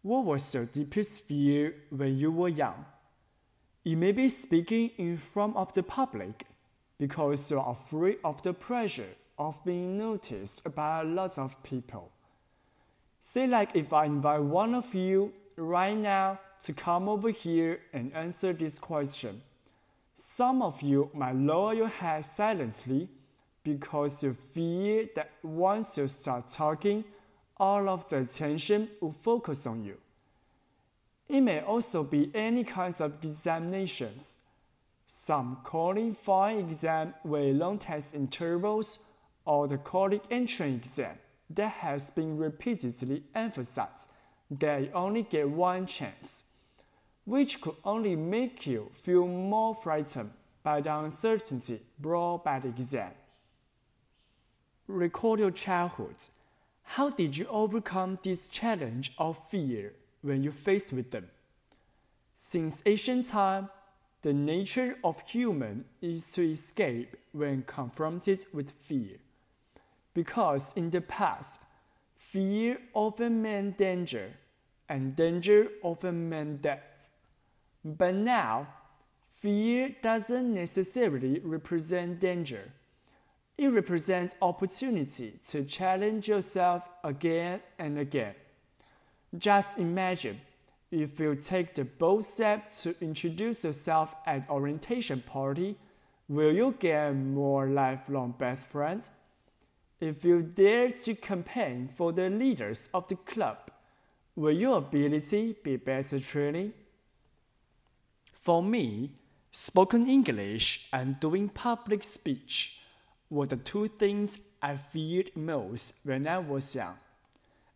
What was your deepest fear when you were young? It may be speaking in front of the public because you are afraid of the pressure of being noticed by lots of people. Say like if I invite one of you right now to come over here and answer this question. Some of you might lower your head silently because you fear that once you start talking, all of the attention will focus on you. It may also be any kinds of examinations. Some qualifying exam with long test intervals or the college entrance exam that has been repeatedly emphasized that you only get one chance, which could only make you feel more frightened by the uncertainty brought by the exam. Recall your childhood. How did you overcome this challenge of fear when you faced with them? Since ancient time, the nature of human is to escape when confronted with fear. Because in the past, fear often meant danger, and danger often meant death. But now, fear doesn't necessarily represent danger. It represents opportunity to challenge yourself again and again. Just imagine if you take the bold step to introduce yourself at orientation party, will you get more lifelong best friends? If you dare to campaign for the leaders of the club, will your ability be better training? For me, spoken English and doing public speech were the two things I feared most when I was young.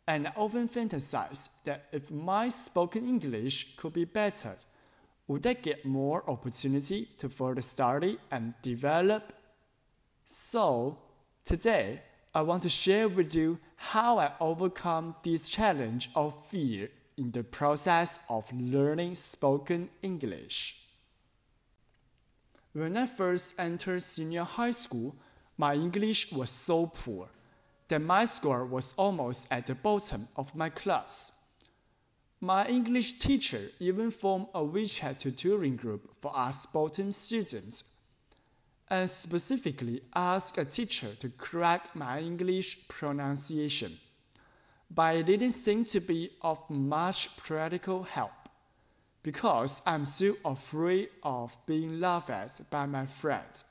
And I often fantasized that if my spoken English could be bettered, would I get more opportunity to further study and develop? So, today, I want to share with you how I overcome this challenge of fear in the process of learning spoken English. When I first entered senior high school, my English was so poor that my score was almost at the bottom of my class. My English teacher even formed a WeChat tutoring group for us Bolton students, and specifically asked a teacher to correct my English pronunciation. But it didn't seem to be of much practical help, because I'm still afraid of being laughed at by my friends.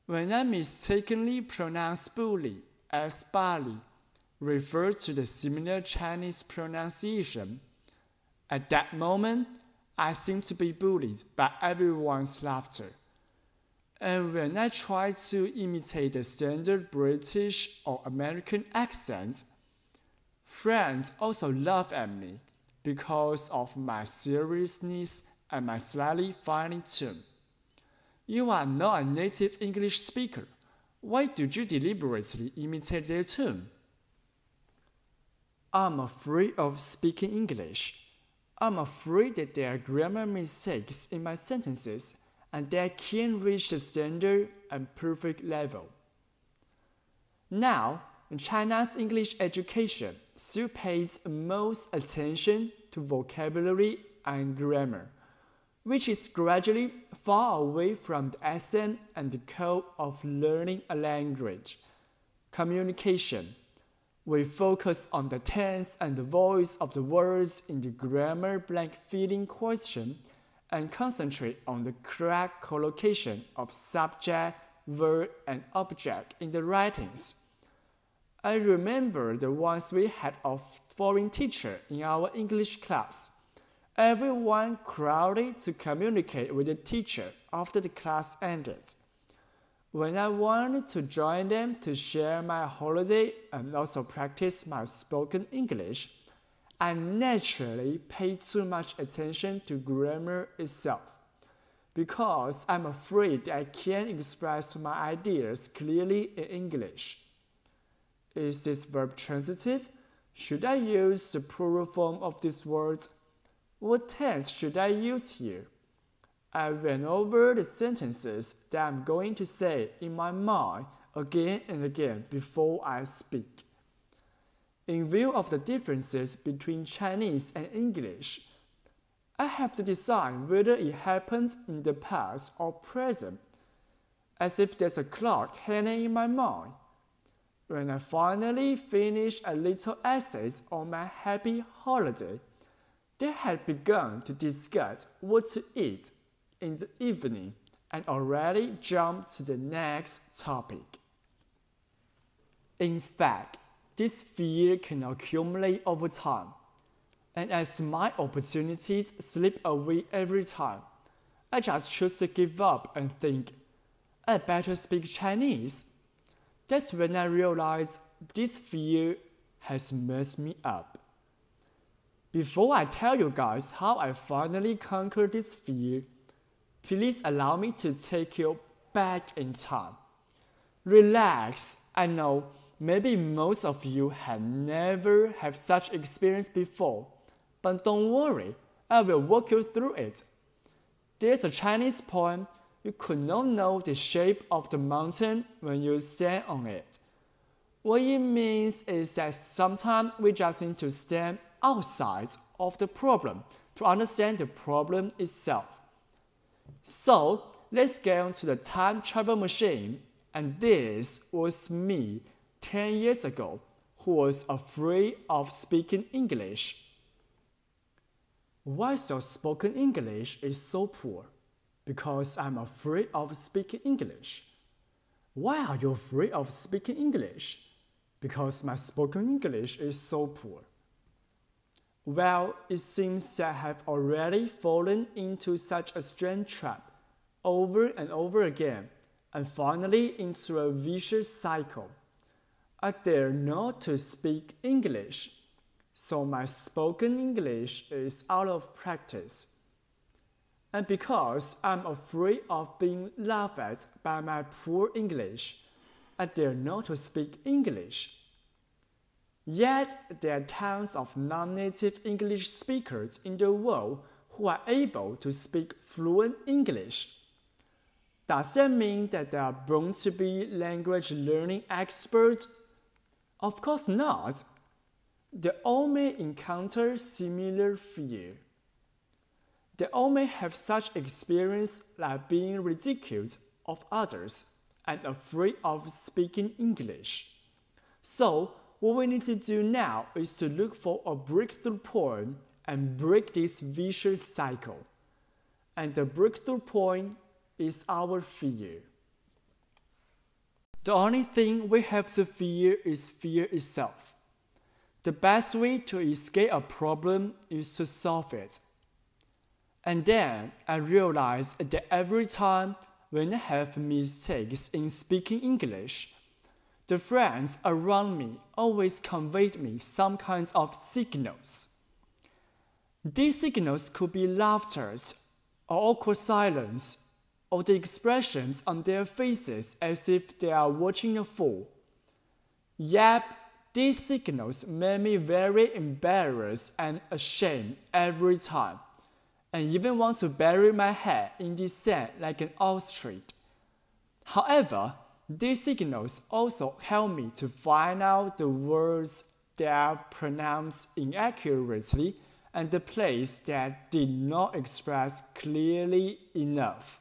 When I mistakenly pronounced bully as Bali, referred to the similar Chinese pronunciation, at that moment, I seemed to be bullied by everyone's laughter. And when I tried to imitate the standard British or American accent, friends also laughed at me because of my seriousness and my slightly funny tone. You are not a native English speaker. Why did you deliberately imitate their tone? I'm afraid of speaking English. I'm afraid that there are grammar mistakes in my sentences and that I can't reach the standard and perfect level. Now, China's English education still pays most attention to vocabulary and grammar, which is gradually far away from the essence and the core of learning a language. Communication. We focus on the tense and the voice of the words in the grammar blank filling question and concentrate on the correct collocation of subject, verb, and object in the writings. I remember the ones we had of foreign teacher in our English class. Everyone crowded to communicate with the teacher after the class ended. When I wanted to join them to share my holiday and also practice my spoken English, I naturally paid too much attention to grammar itself, because I'm afraid that I can't express my ideas clearly in English. Is this verb transitive? Should I use the plural form of these words? What tense should I use here? I went over the sentences that I'm going to say in my mind again and again before I speak. In view of the differences between Chinese and English, I have to decide whether it happened in the past or present, as if there's a clock hanging in my mind. When I finally finished a little essay on my happy holiday, they had begun to discuss what to eat in the evening and already jumped to the next topic. In fact, this fear can accumulate over time, and as my opportunities slip away every time, I just choose to give up and think, I better speak Chinese. That's when I realize this fear has messed me up. Before I tell you guys how I finally conquered this fear, please allow me to take you back in time. Relax, I know maybe most of you have never had such experience before, but don't worry, I will walk you through it. There's a Chinese poem, you could not know the shape of the mountain when you stand on it. What it means is that sometimes we just need to stand outside of the problem to understand the problem itself. So, let's get onto the time travel machine, and this was me 10 years ago, who was afraid of speaking English. Why so spoken English is so poor? Because I'm afraid of speaking English. Why are you afraid of speaking English? Because my spoken English is so poor. Well, it seems that I have already fallen into such a strange trap over and over again, and finally into a vicious cycle. I dare not to speak English, so my spoken English is out of practice. And because I'm afraid of being laughed at by my poor English, I dare not to speak English. Yet there are tons of non-native English speakers in the world who are able to speak fluent English. Does that mean that they are born to be language learning experts? Of course not. They all may encounter similar fear. They all may have such experience like being ridiculed of others and afraid of speaking English. So, what we need to do now is to look for a breakthrough point and break this vicious cycle. And the breakthrough point is our fear. The only thing we have to fear is fear itself. The best way to escape a problem is to solve it. And then I realized that every time when I have mistakes in speaking English, the friends around me always conveyed me some kinds of signals. These signals could be laughter or awkward silence, or the expressions on their faces as if they are watching a fool. Yep, these signals made me very embarrassed and ashamed every time, and even want to bury my head in the sand like an ostrich. However, these signals also help me to find out the words that I've pronounced inaccurately and the place that did not express clearly enough.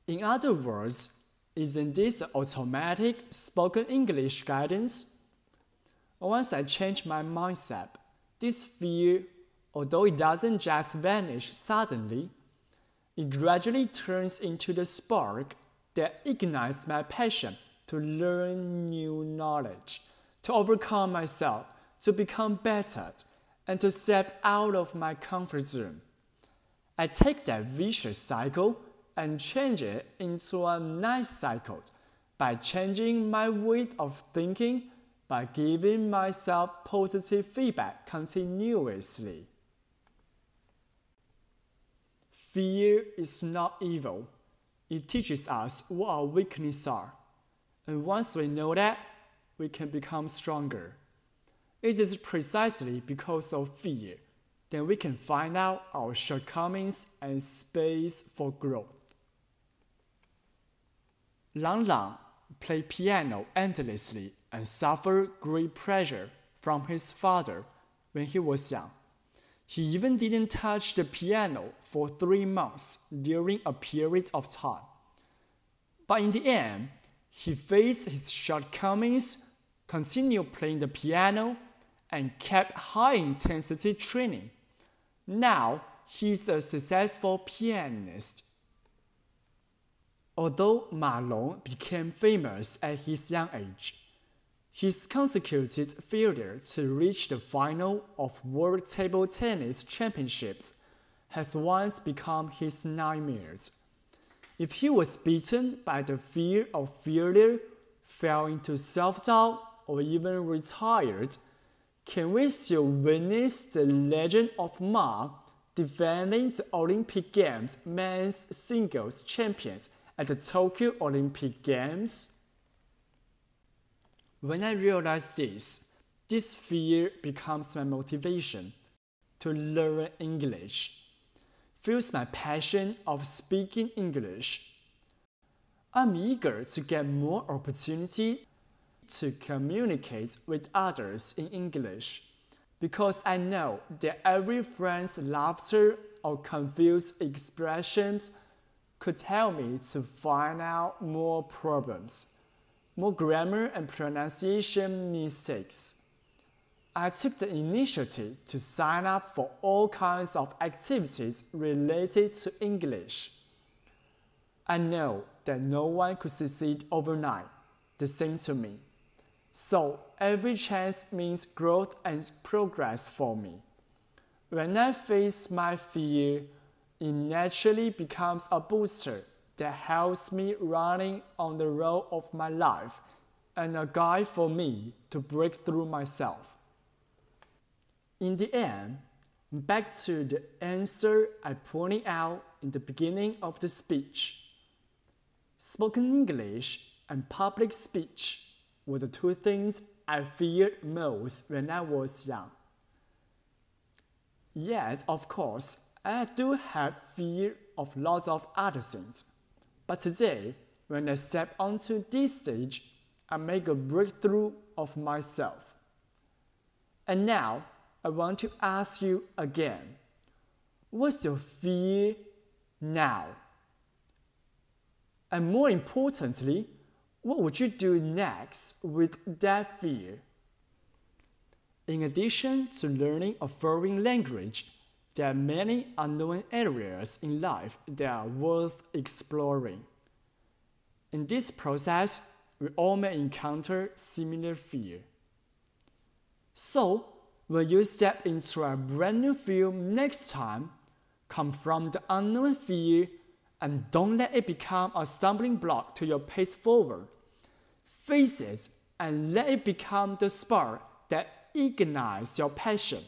In other words, isn't this automatic spoken English guidance? Once I change my mindset, this fear, although it doesn't just vanish suddenly, it gradually turns into the spark that ignites my passion to learn new knowledge, to overcome myself, to become better, and to step out of my comfort zone. I take that vicious cycle and change it into a nice cycle by changing my way of thinking, by giving myself positive feedback continuously. Fear is not evil. It teaches us what our weaknesses are. And once we know that, we can become stronger. It is precisely because of fear that we can find out our shortcomings and space for growth. Lang Lang played piano endlessly and suffered great pressure from his father when he was young. He even didn't touch the piano for 3 months during a period of time. But in the end, he faced his shortcomings, continued playing the piano, and kept high-intensity training. Now, he's a successful pianist. Although Ma Long became famous at his young age, his consecutive failure to reach the final of World Table Tennis Championships has once become his nightmare. If he was beaten by the fear of failure, fell into self-doubt, or even retired, can we still witness the legend of Ma defending the Olympic Games men's singles champions at the Tokyo Olympic Games? When I realize this fear becomes my motivation to learn English, fuels my passion of speaking English. I'm eager to get more opportunity to communicate with others in English, because I know that every friend's laughter or confused expressions could help me to find out more problems, more grammar and pronunciation mistakes. I took the initiative to sign up for all kinds of activities related to English. I know that no one could succeed overnight, the same to me. So every chance means growth and progress for me. When I face my fear, it naturally becomes a booster that helps me running on the road of my life and a guide for me to break through myself. In the end, back to the answer I pointed out in the beginning of the speech. Spoken English and public speech were the two things I feared most when I was young. Yet, of course, I do have fear of lots of other things. But today, when I step onto this stage, I make a breakthrough of myself. And now, I want to ask you again, what's your fear now? And more importantly, what would you do next with that fear? In addition to learning a foreign language, there are many unknown areas in life that are worth exploring. In this process, we all may encounter similar fear. So, when you step into a brand new field next time, confront the unknown fear and don't let it become a stumbling block to your pace forward. Face it and let it become the spark that ignites your passion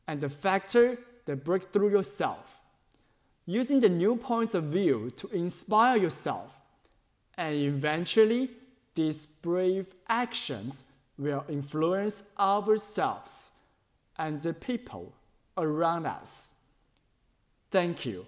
and the factor that breaks through yourself. Using the new points of view to inspire yourself, and eventually these brave actions will influence ourselves and the people around us. Thank you.